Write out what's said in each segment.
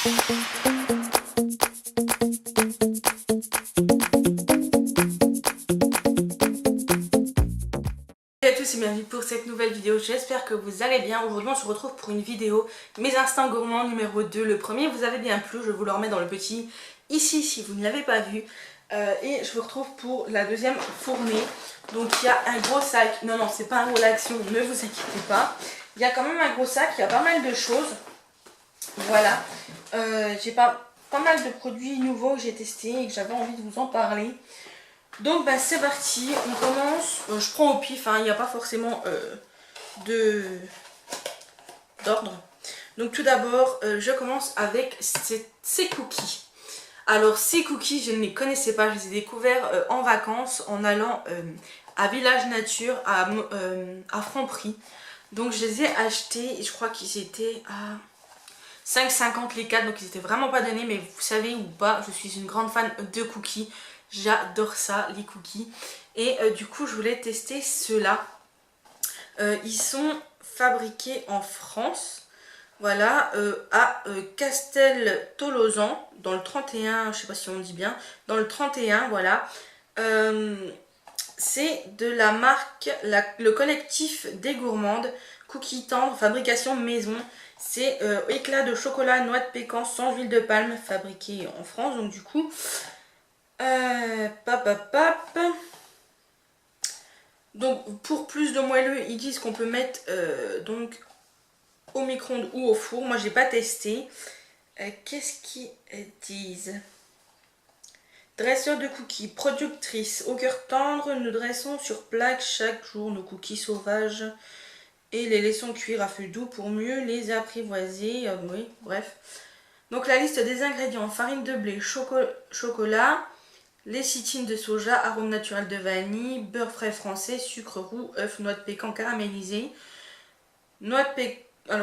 Salut à tous et bienvenue pour cette nouvelle vidéo, j'espère que vous allez bien. Aujourd'hui on se retrouve pour une vidéo Mes instants gourmands numéro 2. Le premier vous avait bien plu, je vous le remets dans le petit ici si vous ne l'avez pas vu. Et je vous retrouve pour la deuxième fournée. Donc il y a un gros sac, non c'est pas un gros l'action, ne vous inquiétez pas. Il y a quand même un gros sac, il y a pas mal de choses. Voilà, j'ai pas mal de produits nouveaux que j'ai testés et que j'avais envie de vous en parler. Donc bah, c'est parti, on commence, je prends au pif, il n'y a pas forcément d'ordre. Donc tout d'abord, je commence avec ces cookies. Alors ces cookies, je ne les connaissais pas, je les ai découverts en vacances en allant à Village Nature à Franprix. Donc je les ai achetés et je crois qu'ils étaient à 5,50 les 4, donc ils étaient vraiment pas donnés, mais vous savez ou pas, je suis une grande fan de cookies. J'adore ça, les cookies. Et du coup, je voulais tester ceux-là. Ils sont fabriqués en France. Voilà, à Castel-Tolosan, dans le 31, je sais pas si on dit bien, dans le 31, voilà. C'est de la marque, le collectif des gourmandes, cookies tendres, fabrication maison. C'est éclat de chocolat, noix de pécan sans huile de palme, fabriqué en France, donc du coup... Donc pour plus de moelleux, ils disent qu'on peut mettre donc au micro-ondes ou au four. Moi j'ai pas testé. Qu'est-ce qu'ils disent? Dresseur de cookies, productrice. Au cœur tendre, nous dressons sur plaque chaque jour nos cookies sauvages et les laissons cuire à feu doux pour mieux les apprivoiser. Oui, bref. Donc la liste des ingrédients: farine de blé, chocolat, lécithine de soja, arôme naturel de vanille, beurre frais français, sucre roux, œuf, noix de pécan caramélisée,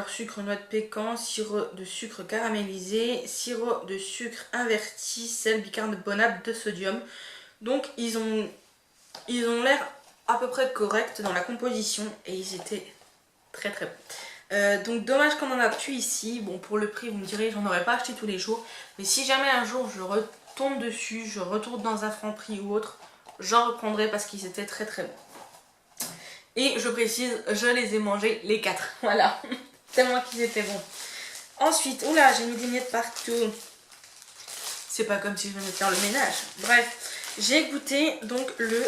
sucre, noix de pécan, sirop de sucre caramélisé, sirop de sucre inverti, sel, bicarbonate de sodium. Donc ils ont l'air à peu près corrects dans la composition et ils étaient très très bons. Donc dommage qu'on en a plus ici. Bon, pour le prix vous me direz, j'en aurais pas acheté tous les jours, mais si jamais un jour je retombe dessus, je retourne dans un Franprix ou autre, j'en reprendrai parce qu'ils étaient très très bons. Et je précise, je les ai mangés les 4, voilà, tellement qu'ils étaient bons. Ensuite, oula, j'ai mis des miettes partout. C'est pas comme si je venais faire le ménage. Bref, j'ai goûté donc le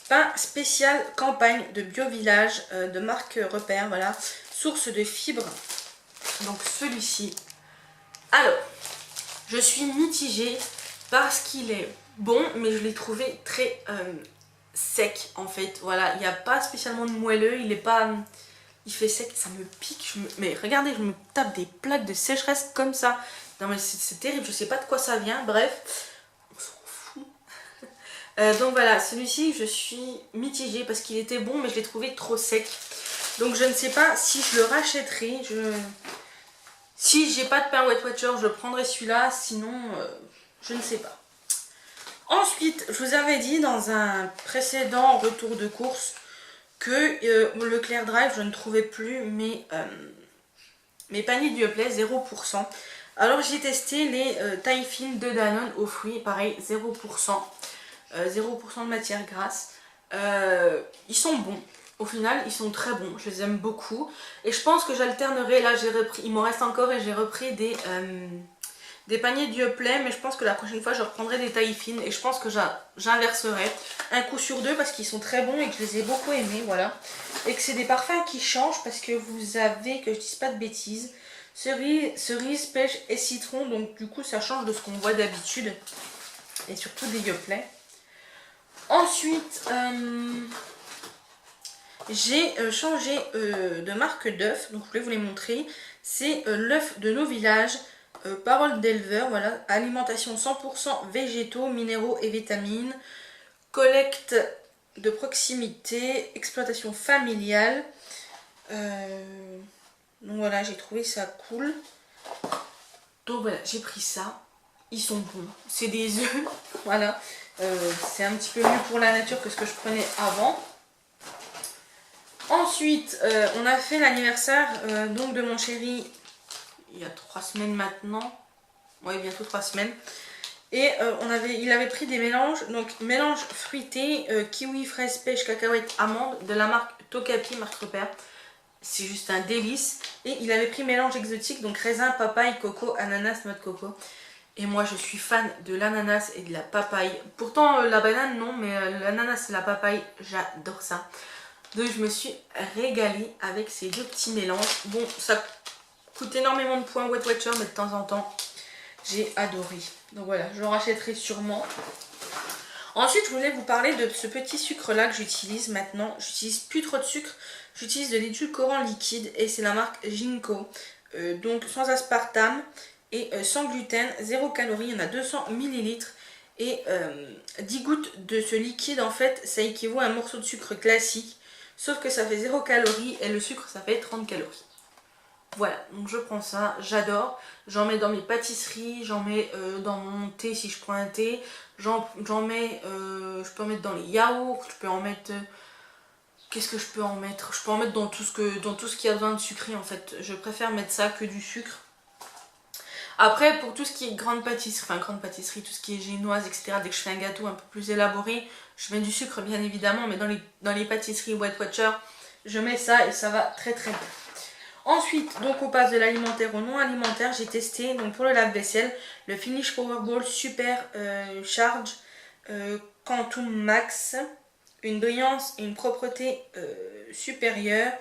pain spécial campagne de Bio Village de marque Repère, voilà, source de fibres. Donc celui-ci. Alors, je suis mitigée parce qu'il est bon, mais je l'ai trouvé très sec en fait. Voilà, il n'y a pas spécialement de moelleux, il fait sec, ça me pique. Mais regardez, je me tape des plaques de sécheresse comme ça. Non mais c'est terrible, je sais pas de quoi ça vient, bref, on s'en fout. Donc voilà, celui-ci je suis mitigée parce qu'il était bon, mais je l'ai trouvé trop sec. Donc je ne sais pas si je le rachèterai. Si j'ai pas de pain Weight Watcher, je prendrai celui-là, sinon je ne sais pas. Ensuite, je vous avais dit dans un précédent retour de course que le Leclerc Drive, je ne trouvais plus mes paniers du Yoplait 0%. Alors j'ai testé les tailles fines de Danone aux fruits, pareil 0%, 0% de matière grasse. Ils sont bons. Au final, ils sont très bons, je les aime beaucoup. Et je pense que j'alternerai, là j'ai repris, il m'en reste encore et j'ai repris des paniers du Yoplait, mais je pense que la prochaine fois je reprendrai des tailles fines et je pense que j'inverserai un coup sur deux parce qu'ils sont très bons et que je les ai beaucoup aimés, voilà. Et que c'est des parfums qui changent parce que vous avez, que je dise pas de bêtises, cerise, pêche et citron, donc du coup ça change de ce qu'on voit d'habitude et surtout des Yoplait. Ensuite, j'ai changé de marque d'œuf, donc je voulais vous les montrer. C'est l'œuf de nos villages, parole d'éleveur, voilà, alimentation 100% végétaux, minéraux et vitamines, collecte de proximité, exploitation familiale. Donc voilà, j'ai trouvé ça cool. Donc voilà, j'ai pris ça. Ils sont bons. C'est des œufs, voilà. C'est un petit peu mieux pour la nature que ce que je prenais avant. Ensuite, on a fait l'anniversaire donc de mon chéri il y a 3 semaines maintenant. Ouais, bientôt 3 semaines. Et il avait pris des mélanges, donc mélange fruité, kiwi, fraise, pêche, cacahuète, amande, de la marque Tokapi, marque repère. C'est juste un délice. Et il avait pris mélange exotique, donc raisin, papaye, coco, ananas, noix de coco. Et moi je suis fan de l'ananas et de la papaye. Pourtant la banane non, mais l'ananas et la papaye, j'adore ça. Donc je me suis régalée avec ces deux petits mélanges. Bon, ça coûte énormément de points Weight Watcher, mais de temps en temps, j'ai adoré. Donc voilà, je le rachèterai sûrement. Ensuite, je voulais vous parler de ce petit sucre là que j'utilise maintenant. J'utilise plus trop de sucre, j'utilise de l'édulcorant liquide et c'est la marque Ginkgo. Donc sans aspartame et sans gluten, 0 calories, il y en a 200 ml. Et 10 gouttes de ce liquide, en fait, ça équivaut à un morceau de sucre classique. Sauf que ça fait 0 calories et le sucre, ça fait 30 calories. Voilà, donc je prends ça, j'adore. J'en mets dans mes pâtisseries, j'en mets dans mon thé si je prends un thé. J'en mets, je peux en mettre dans les yaourts, je peux en mettre... Qu'est-ce que je peux en mettre? Je peux en mettre dans tout ce qui a besoin de sucré en fait. Je préfère mettre ça que du sucre. Après, pour tout ce qui est grande pâtisserie, tout ce qui est génoise, etc., dès que je fais un gâteau un peu plus élaboré, je mets du sucre bien évidemment, mais dans les pâtisseries Weight Watcher, je mets ça et ça va très très bien. Ensuite, donc on passe de l'alimentaire au non alimentaire. J'ai testé donc pour le lave-vaisselle le Finish Powerball Super Charge Quantum Max. Une brillance et une propreté supérieure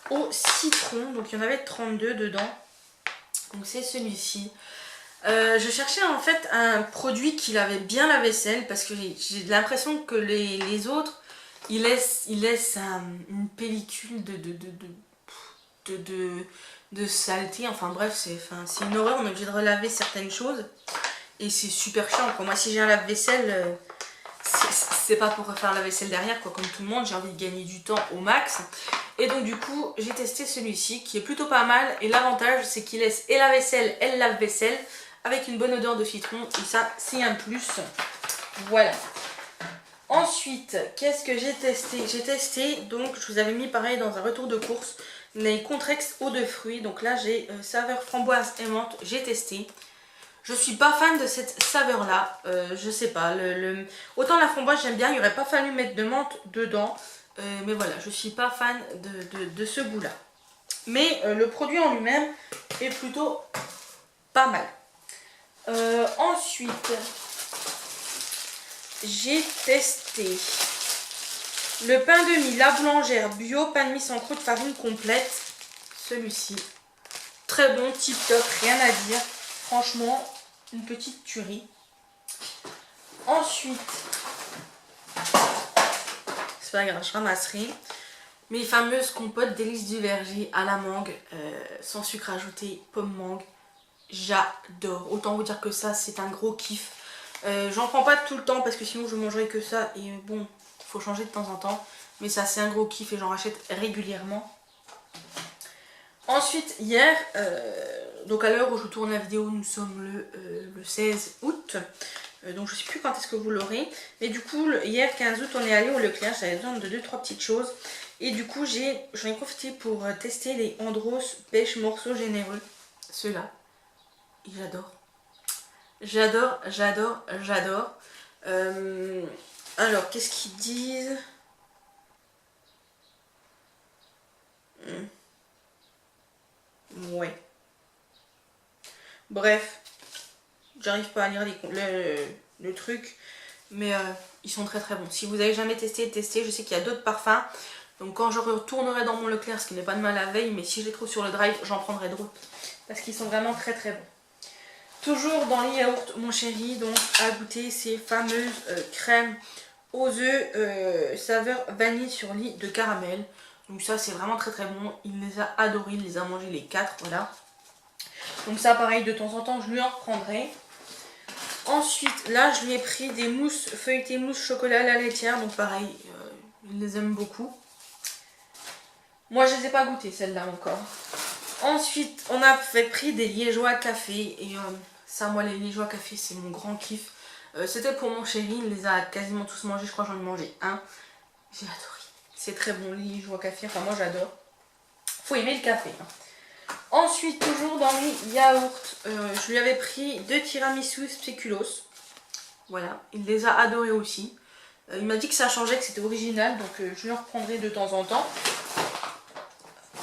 au citron. Donc il y en avait 32 dedans. Donc c'est celui-ci. Je cherchais en fait un produit qui lavait bien la vaisselle parce que j'ai l'impression que les autres ils laissent une pellicule de saleté. Enfin bref, c'est une horreur. On est obligé de relaver certaines choses et c'est super chiant quoi. Moi si j'ai un lave-vaisselle, c'est pas pour refaire la vaisselle derrière quoi, comme tout le monde, j'ai envie de gagner du temps au max. Et donc du coup j'ai testé celui-ci qui est plutôt pas mal et l'avantage c'est qu'il laisse et la vaisselle et le lave-vaisselle avec une bonne odeur de citron et ça c'est un plus. Voilà. Ensuite qu'est-ce que j'ai testé? J'ai testé, donc je vous avais mis pareil dans un retour de course, les Contrex eau de fruits. Donc là j'ai saveur framboise et menthe, j'ai testé. Je suis pas fan de cette saveur là, je sais pas, autant la framboise j'aime bien, il aurait pas fallu mettre de menthe dedans, mais voilà, je suis pas fan de ce goût là. Mais le produit en lui-même est plutôt pas mal. Ensuite, j'ai testé le pain de mie La Boulangère bio, pain de mie sans croûte, farine complète, celui-ci. Très bon, tip top, rien à dire, franchement. Une petite tuerie. Ensuite, c'est pas grave, je ramasserai mes fameuses compotes délices du verger à la mangue, sans sucre ajouté, pomme mangue. J'adore. Autant vous dire que ça, c'est un gros kiff. J'en prends pas tout le temps parce que sinon je mangerai que ça. Et bon, faut changer de temps en temps. Mais ça, c'est un gros kiff et j'en rachète régulièrement. Ensuite, hier, donc à l'heure où je tourne la vidéo, nous sommes le 16 août. Donc je sais plus quand est-ce que vous l'aurez. Mais du coup, hier 15 août, on est allé au Leclerc. J'avais besoin de 2-3 petites choses. Et du coup, j'en ai profité pour tester les Andros pêche morceaux généreux. Ceux-là. Et j'adore. J'adore, j'adore, j'adore. Alors, qu'est-ce qu'ils disent? Ouais. Bref, j'arrive pas à lire le truc, mais ils sont très très bons. Si vous avez jamais testé, testez. Je sais qu'il y a d'autres parfums. Donc quand je retournerai dans mon Leclerc, ce qui n'est pas de mal la veille, mais si je les trouve sur le drive, j'en prendrai d'autres. Parce qu'ils sont vraiment très très bons. Toujours dans les yaourts, mon chéri, donc à goûter ces fameuses crèmes aux œufs saveur vanille sur lit de caramel. Donc ça c'est vraiment très très bon. Il les a adorés, il les a mangés les 4, voilà. Donc ça pareil, de temps en temps je lui en reprendrai. Ensuite là je lui ai pris des mousses feuilletées mousse chocolat à la laitière. Donc pareil, il les aime beaucoup. Moi je les ai pas goûtées celles-là encore. Ensuite on a pris des liégeois café. Et ça moi les liégeois café c'est mon grand kiff. C'était pour mon chéri, il les a quasiment tous mangés. Je crois que j'en ai mangé un. J'ai adoré. C'est très bon les liégeois café, enfin moi j'adore. Faut aimer le café. Ensuite, toujours dans les yaourts, je lui avais pris 2 tiramisu spéculoos. Voilà, il les a adorés aussi. Il m'a dit que ça changeait, que c'était original, donc je lui en reprendrai de temps en temps.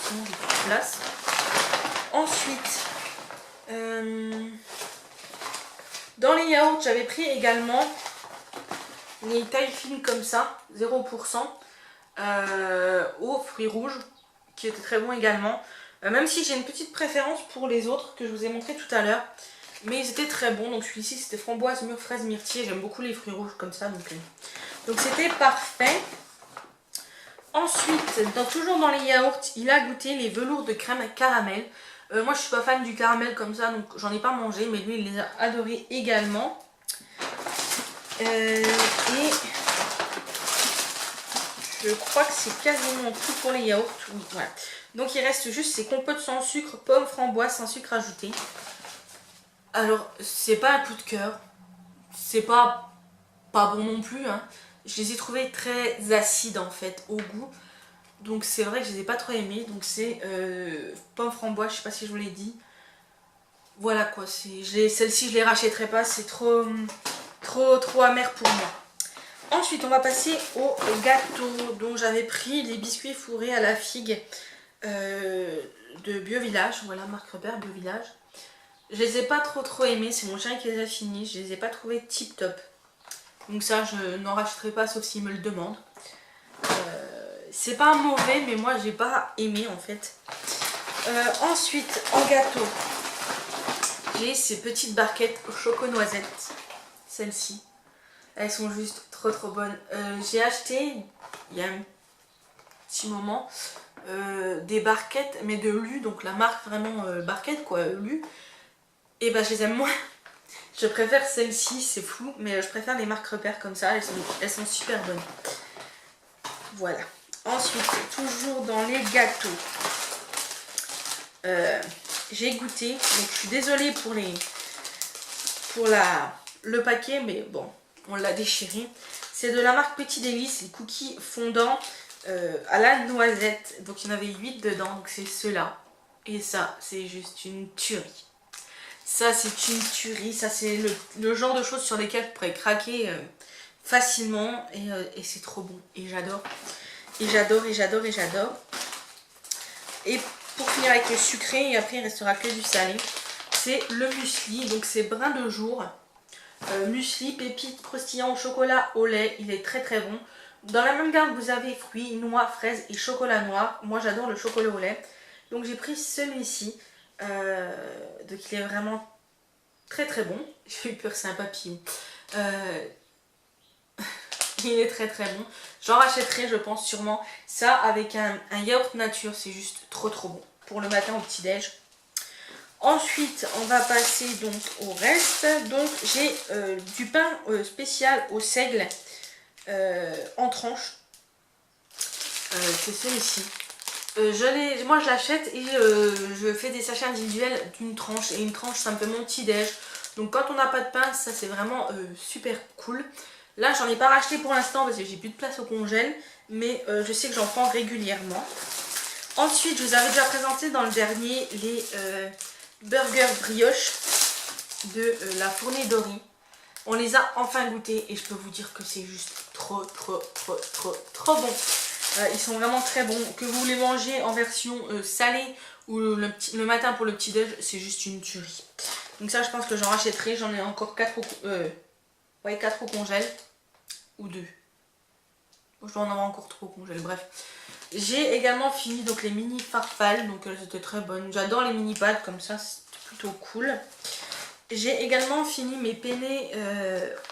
Sinon, j'ai plus de place. Ensuite, dans les yaourts, j'avais pris également les tailles fines comme ça, 0%, aux fruits rouges, qui étaient très bons également. Même si j'ai une petite préférence pour les autres que je vous ai montré tout à l'heure. Mais ils étaient très bons. Donc celui-ci c'était framboise, mûre, fraise, myrtille. J'aime beaucoup les fruits rouges comme ça. Donc c'était parfait. Ensuite, toujours dans les yaourts, il a goûté les velours de crème caramel. Moi je suis pas fan du caramel comme ça, donc j'en ai pas mangé. Mais lui il les a adorés également. Et je crois que c'est quasiment tout pour les yaourts. Oui, voilà. Donc il reste juste ces compotes sans sucre, pommes, framboises sans sucre ajouté. Alors c'est pas un coup de cœur, c'est pas bon non plus, hein. Je les ai trouvés très acides en fait au goût. Donc c'est vrai que je les ai pas trop aimés. Donc c'est pommes, framboises, je sais pas si je vous l'ai dit. Voilà quoi, celle-ci je les rachèterai pas, c'est trop amer pour moi. Ensuite on va passer au gâteau. Donc j'avais pris les biscuits fourrés à la figue de Bio Village, voilà, marque repère Bio Village. Je les ai pas trop aimés, c'est mon chien qui les a finis, je les ai pas trouvés tip top. Donc ça je n'en rachèterai pas sauf s'il me le demande. C'est pas mauvais mais moi j'ai pas aimé en fait. Ensuite en gâteau, j'ai ces petites barquettes au choco-noisette, celles-ci. Elles sont juste trop bonnes. J'ai acheté il y a un petit moment des barquettes mais de Lu, donc la marque vraiment barquette quoi, Lu. Et bah je les aime moins. Je préfère celle-ci, c'est flou, mais je préfère les marques repères comme ça, elles sont super bonnes. Voilà. Ensuite, toujours dans les gâteaux, j'ai goûté, donc je suis désolée pour le paquet, mais bon, on l'a déchiré. C'est de la marque Petit Délice, les cookies fondants à la noisette. Donc il y en avait 8 dedans, donc c'est ceux-là. Et ça, c'est juste une tuerie. Ça, c'est une tuerie. Ça, c'est le genre de choses sur lesquelles je pourrais craquer facilement. Et c'est trop bon. Et j'adore. Et j'adore. Et pour finir avec le sucré, et après il restera que du salé, c'est le muesli. Donc c'est brin de jour. Muesli, pépites croustillant au chocolat au lait. Il est très bon. Dans la même gamme, vous avez fruits, noix, fraises et chocolat noir. Moi, j'adore le chocolat au lait. Donc j'ai pris celui-ci. Donc il est vraiment très bon. J'ai eu peur que c'est un papillon. Il est très bon. J'en rachèterai je pense sûrement. Ça avec un yaourt nature, c'est juste trop bon. Pour le matin au petit déj. Ensuite on va passer donc au reste. Donc j'ai du pain spécial au seigle en tranches. C'est celui-ci. Moi je l'achète et je fais des sachets individuels d'une tranche. Et une tranche c'est un peu mon petit déj. Donc quand on n'a pas de pain, ça c'est vraiment super cool. Là j'en ai pas racheté pour l'instant parce que j'ai plus de place au congèle. Mais je sais que j'en prends régulièrement. Ensuite je vous avais déjà présenté dans le dernier les burgers brioche de la Fournée Dory. On les a enfin goûtés et je peux vous dire que c'est juste trop bon. Ils sont vraiment très bons. Que vous les mangez en version salée ou le matin pour le petit déj, c'est juste une tuerie. Donc ça je pense que j'en rachèterai. J'en ai encore 4 au congèle. Ou 2. Je dois en avoir encore 3 au congèle, bref. J'ai également fini donc les mini farfales. Donc c'était très bonne. J'adore les mini pâtes comme ça, c'est plutôt cool. J'ai également fini mes penne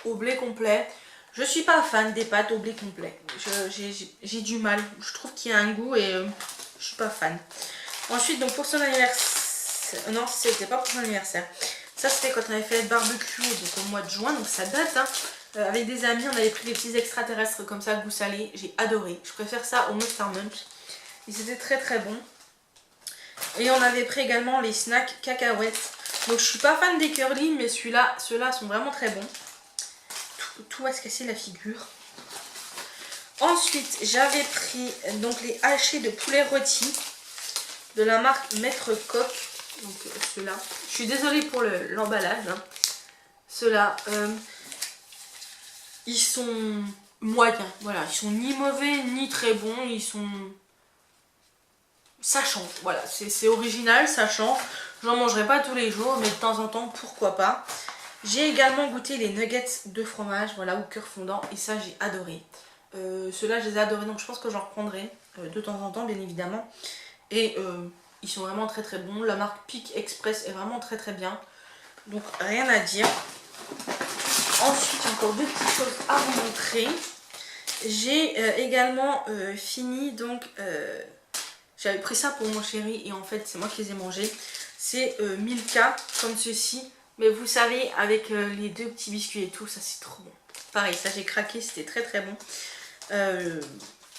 au blé complet. Je suis pas fan des pâtes au blé complet. J'ai du mal. Je trouve qu'il y a un goût et je suis pas fan. Ensuite, donc pour son anniversaire... Non, c'était pas pour son anniversaire. Ça, c'était quand on avait fait le barbecue donc au mois de juin. Donc ça date. Hein. Avec des amis, on avait pris des petits extraterrestres comme ça, goût salé. J'ai adoré. Je préfère ça au Monster Munch. Ils étaient très bons. Et on avait pris également les snacks cacahuètes. Donc je suis pas fan des curly, mais ceux-là sont vraiment très bons. Tout va se casser la figure. Ensuite, j'avais pris donc les hachés de poulet rôti. de la marque Maître Coq. Donc ceux-là. Je suis désolée pour l'emballage. Hein. Ceux-là, ils sont moyens. Voilà, ils sont ni mauvais ni très bons. Ils sont... Ça change. Voilà, c'est original, ça change. J'en mangerai pas tous les jours, mais de temps en temps, pourquoi pas. J'ai également goûté les nuggets de fromage, voilà, au cœur fondant. Et ça, j'ai adoré. Ceux-là, je les ai adorés. Donc je pense que j'en reprendrai de temps en temps, bien évidemment. Et ils sont vraiment très très bons. La marque Peak Express est vraiment très très bien. Donc rien à dire. Ensuite, encore deux petites choses à vous montrer. J'ai également fini, donc j'avais pris ça pour mon chéri et en fait c'est moi qui les ai mangés. C'est Milka, comme ceci. Mais vous savez, avec les deux petits biscuits et tout, ça c'est trop bon. Pareil, ça j'ai craqué, c'était très très bon.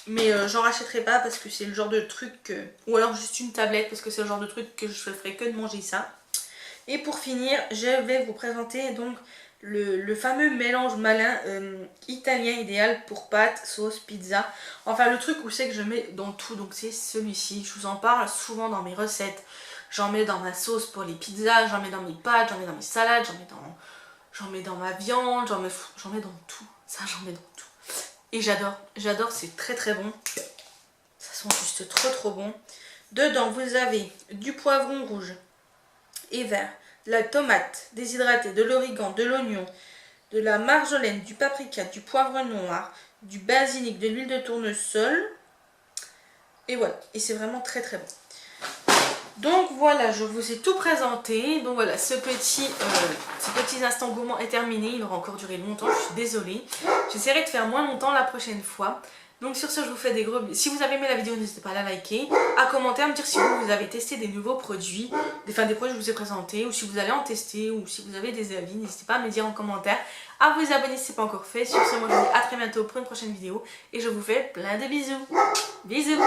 Mais j'en rachèterai pas parce que c'est le genre de truc ou alors juste une tablette parce que c'est le genre de truc que je ferai que de manger ça. Et pour finir, je vais vous présenter donc le fameux mélange malin italien idéal pour pâtes, sauce, pizza. Enfin le truc où c'est que je mets dans tout, donc c'est celui-ci. Je vous en parle souvent dans mes recettes. J'en mets dans ma sauce pour les pizzas, j'en mets dans mes pâtes, j'en mets dans mes salades, j'en mets dans ma viande, j'en mets dans tout. Ça j'en mets dans tout. Et j'adore, c'est très très bon. Ça sent juste trop trop bon. Dedans vous avez du poivron rouge et vert, de la tomate déshydratée, de l'origan, de l'oignon, de la marjolaine, du paprika, du poivre noir, du basilic, de l'huile de tournesol. Et voilà, et c'est vraiment très très bon. Donc voilà, je vous ai tout présenté. Donc voilà, ce petit instant gourmand est terminé. Il aura encore duré longtemps, je suis désolée. J'essaierai de faire moins longtemps la prochaine fois. Donc sur ce, je vous fais des gros bisous. Si vous avez aimé la vidéo, n'hésitez pas à la liker, à commenter, à me dire si vous avez testé des nouveaux produits, des produits que je vous ai présentés, ou si vous allez en tester, ou si vous avez des avis, n'hésitez pas à me dire en commentaire, à vous abonner si ce n'est pas encore fait. Sur ce, moi je vous dis à très bientôt pour une prochaine vidéo, et je vous fais plein de bisous. Bisous.